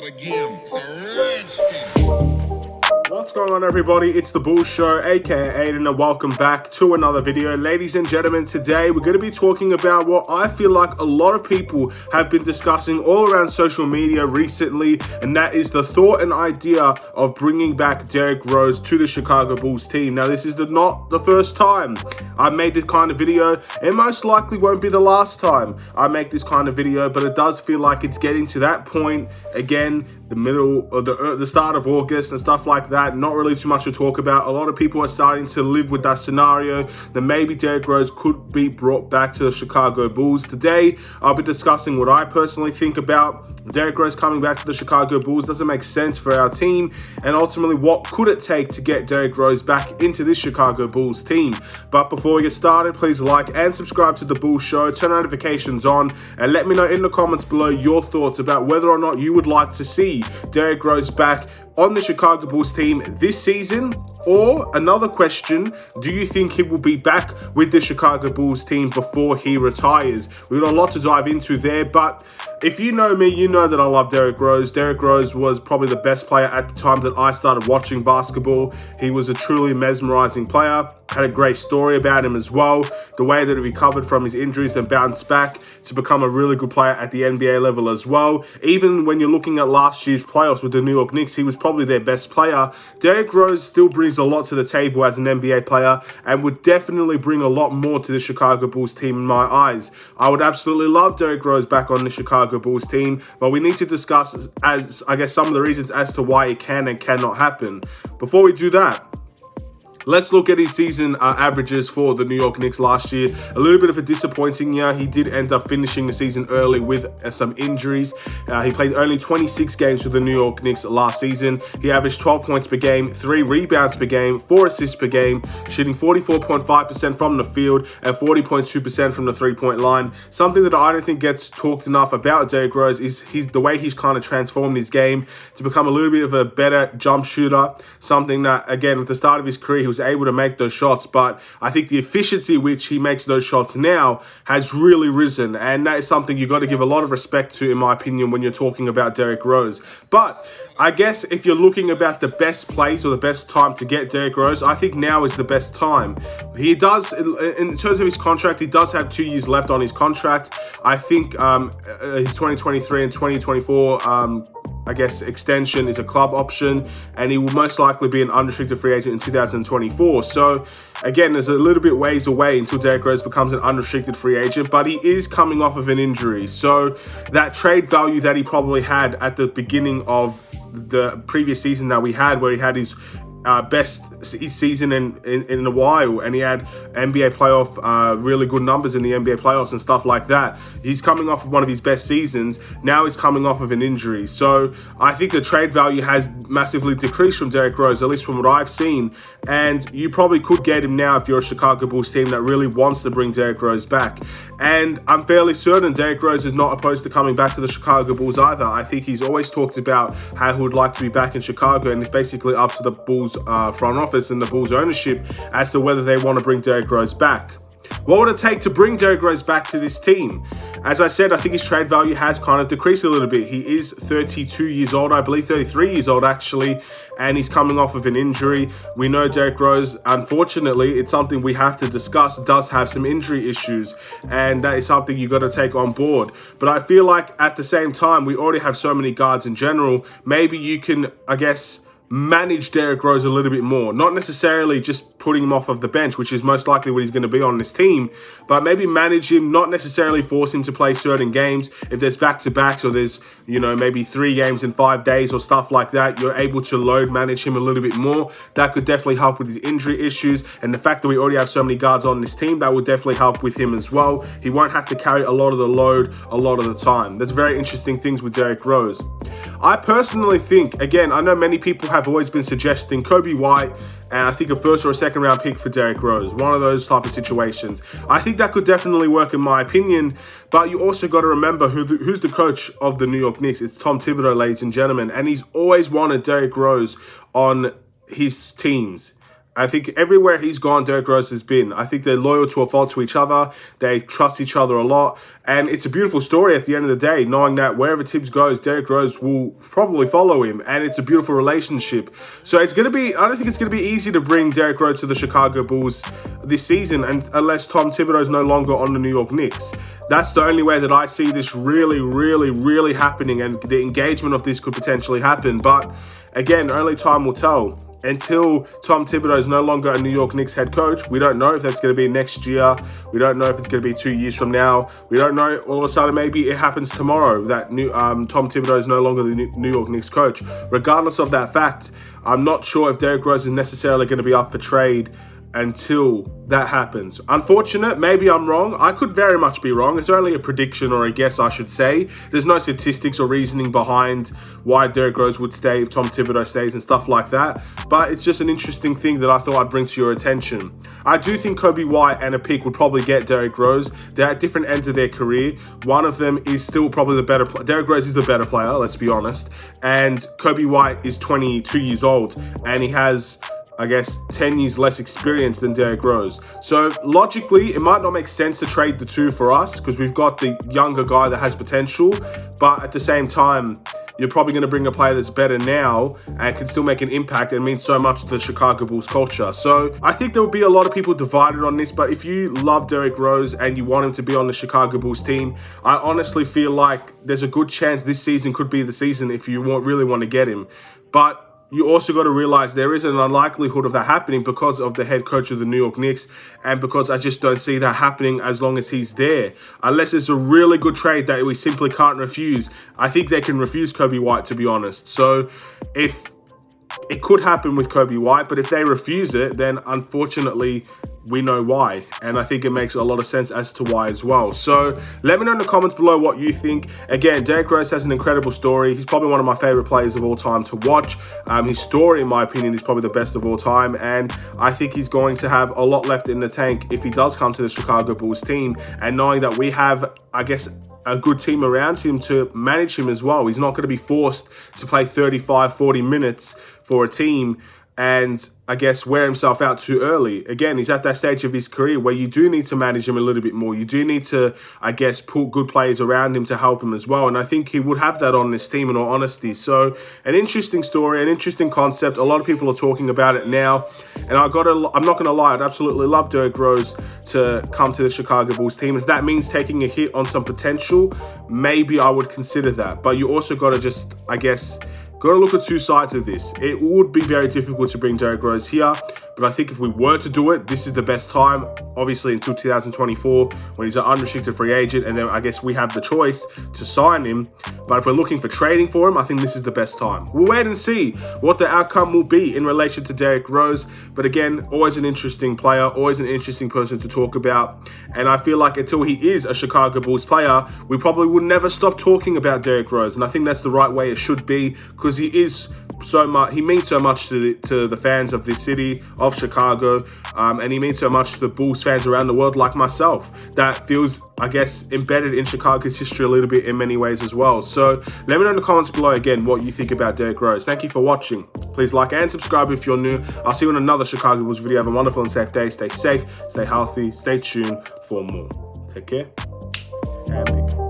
start again. It's a Redskin. What's going on, everybody? It's the Bulls Show, aka Aiden, and welcome back to another video. Ladies and gentlemen, today we're going to be talking about what I feel like a lot of people have been discussing all around social media recently, and that is the thought and idea of bringing back Derrick Rose to the Chicago Bulls team. Now, this is not the first time I've made this kind of video. It most likely won't be the last time I make this kind of video, but it does feel like it's getting to that point again. The middle of the start of August and stuff like that. Not really too much to talk about. A lot of people are starting to live with that scenario that maybe Derrick Rose could be brought back to the Chicago Bulls. Today, I'll be discussing what I personally think about Derrick Rose coming back to the Chicago Bulls. Does it make sense for our team? And ultimately, what could it take to get Derrick Rose back into this Chicago Bulls team? But before we get started, please like and subscribe to the Bulls Show. Turn notifications on and let me know in the comments below your thoughts about whether or not you would like to see Derrick Rose back on the Chicago Bulls team this season. Or another question, do you think he will be back with the Chicago Bulls team before he retires? We've got a lot to dive into there, but if you know me, you know that I love Derrick Rose. Derrick Rose was probably the best player at the time that I started watching basketball. He was a truly mesmerizing player. Had a great story about him as well. The way that he recovered from his injuries and bounced back to become a really good player at the NBA level as well. Even when you're looking at last year's playoffs with the New York Knicks, he was probably their best player. Derrick Rose still brings a lot to the table as an NBA player and would definitely bring a lot more to the Chicago Bulls team in my eyes. I would absolutely love Derrick Rose back on the Chicago Bulls team, but we need to discuss, as I guess, some of the reasons as to why it can and cannot happen. Before we do that, let's look at his season averages for the New York Knicks last year. A little bit of a disappointing year. He did end up finishing the season early with some injuries. He played only 26 games for the New York Knicks last season. He averaged 12 points per game, 3 rebounds per game, 4 assists per game, shooting 44.5% from the field and 40.2% from the three-point line. Something that I don't think gets talked enough about Derrick Rose is the way he's kind of transformed his game to become a little bit of a better jump shooter. Something that, again, at the start of his career, he was able to make those shots, but I think the efficiency which he makes those shots now has really risen, and that is something you got to give a lot of respect to, in my opinion, when you're talking about Derrick Rose. But I guess if you're looking about the best place or the best time to get Derrick Rose, I think now is the best time. He does, in terms of his contract, he does have 2 years left on his contract. I think his 2023 and 2024 I guess extension is a club option, and he will most likely be an unrestricted free agent in 2024. So again, there's a little bit ways away until Derrick Rose becomes an unrestricted free agent, but he is coming off of an injury. So that trade value that he probably had at the beginning of the previous season that we had, where he had his best season in a while, and he had NBA playoff really good numbers in the NBA playoffs and stuff like that. He's coming off of one of his best seasons. Now he's coming off of an injury. So I think the trade value has massively decreased from Derrick Rose, at least from what I've seen. And you probably could get him now if you're a Chicago Bulls team that really wants to bring Derrick Rose back. And I'm fairly certain Derrick Rose is not opposed to coming back to the Chicago Bulls either. I think he's always talked about how he would like to be back in Chicago, and it's basically up to the Bulls front office and the Bulls ownership as to whether they want to bring Derrick Rose back. What would it take to bring Derrick Rose back to this team? As I said, I think his trade value has kind of decreased a little bit. He is 32 years old, I believe 33 years old actually, and he's coming off of an injury. We know Derrick Rose, unfortunately, it's something we have to discuss, does have some injury issues, and that is something you got to take on board. But I feel like at the same time, we already have so many guards in general. Maybe you can, I guess, manage Derrick Rose a little bit more. Not necessarily just putting him off of the bench, which is most likely what he's going to be on this team, but maybe manage him, not necessarily force him to play certain games. If there's back-to-backs or there's, you know, maybe 3 games in 5 days or stuff like that, you're able to load manage him a little bit more. That could definitely help with his injury issues, and the fact that we already have so many guards on this team, that will definitely help with him as well. He won't have to carry a lot of the load a lot of the time. That's very interesting things with Derrick Rose. I personally think, again, I know many people have always been suggesting Coby White, and I think a first or a second round pick for Derrick Rose. One of those type of situations. I think that could definitely work in my opinion, but you also got to remember who's the coach of the New York Knicks. It's Tom Thibodeau, ladies and gentlemen, and he's always wanted Derrick Rose on his teams. I think everywhere he's gone, Derrick Rose has been. I think they're loyal to a fault to each other. They trust each other a lot. And it's a beautiful story at the end of the day, knowing that wherever Tibbs goes, Derrick Rose will probably follow him. And it's a beautiful relationship. So it's going to be, I don't think it's going to be easy to bring Derrick Rose to the Chicago Bulls this season, and unless Tom Thibodeau is no longer on the New York Knicks. That's the only way that I see this really happening, and the engagement of this could potentially happen. But again, only time will tell. Until Tom Thibodeau is no longer a New York Knicks head coach, we don't know if that's going to be next year. We don't know if it's going to be 2 years from now. We don't know. All of a sudden, maybe it happens tomorrow that Tom Thibodeau is no longer the New York Knicks coach. Regardless of that fact, I'm not sure if Derrick Rose is necessarily going to be up for trade until that happens. Unfortunate, maybe I'm wrong. I could very much be wrong. It's only a prediction, or a guess, I should say. There's no statistics or reasoning behind why Derrick Rose would stay if Tom Thibodeau stays and stuff like that. But it's just an interesting thing that I thought I'd bring to your attention. I do think Kobe White and a pick would probably get Derrick Rose. They're at different ends of their career. One of them is still probably the better player. Derrick Rose is the better player, let's be honest. And Kobe White is 22 years old, and he has, I guess, 10 years less experience than Derrick Rose. So logically, it might not make sense to trade the two for us because we've got the younger guy that has potential. But at the same time, you're probably going to bring a player that's better now and can still make an impact and mean so much to the Chicago Bulls culture. So I think there will be a lot of people divided on this, but if you love Derrick Rose and you want him to be on the Chicago Bulls team, I honestly feel like there's a good chance this season could be the season if you really want to get him. But you also got to realize there is an unlikelihood of that happening because of the head coach of the New York Knicks, and because I just don't see that happening as long as he's there. Unless it's a really good trade that we simply can't refuse. I think they can refuse Kobe White, to be honest. So if it could happen with Kobe White, but if they refuse it, then unfortunately we know why. And I think it makes a lot of sense as to why as well. So let me know in the comments below what you think. Again, Derrick Rose has an incredible story. He's probably one of my favorite players of all time to watch. His story, in my opinion, is probably the best of all time. And I think he's going to have a lot left in the tank if he does come to the Chicago Bulls team. And knowing that we have, I guess, a good team around him to manage him as well. He's not going to be forced to play 35, 40 minutes for a team and, I guess, wear himself out too early. Again, he's at that stage of his career where you do need to manage him a little bit more. You do need to, I guess, put good players around him to help him as well. And I think he would have that on this team, in all honesty. So an interesting story, an interesting concept. A lot of people are talking about it now. And I'm not going to lie, I'd absolutely love Derrick Rose to come to the Chicago Bulls team. If that means taking a hit on some potential, maybe I would consider that. But you also got to just, I guess, got to look at two sides of this. It would be very difficult to bring Derrick Rose here, but I think if we were to do it, this is the best time, obviously until 2024 when he's an unrestricted free agent, and then I guess we have the choice to sign him. But if we're looking for trading for him, I think this is the best time. We'll wait and see what the outcome will be in relation to Derrick Rose. But again, always an interesting player, always an interesting person to talk about. And I feel like until he is a Chicago Bulls player, we probably will never stop talking about Derrick Rose. And I think that's the right way it should be, because he is so much. He means so much to the fans of this city, of Chicago, and he means so much to the Bulls fans around the world, like myself, that feels, I guess, embedded in Chicago's history a little bit in many ways as well. So let me know in the comments below again what you think about Derrick Rose. Thank you for watching. Please like and subscribe if you're new. I'll see you in another Chicago Bulls video. Have a wonderful and safe day. Stay safe, stay healthy, stay tuned for more. Take care and peace.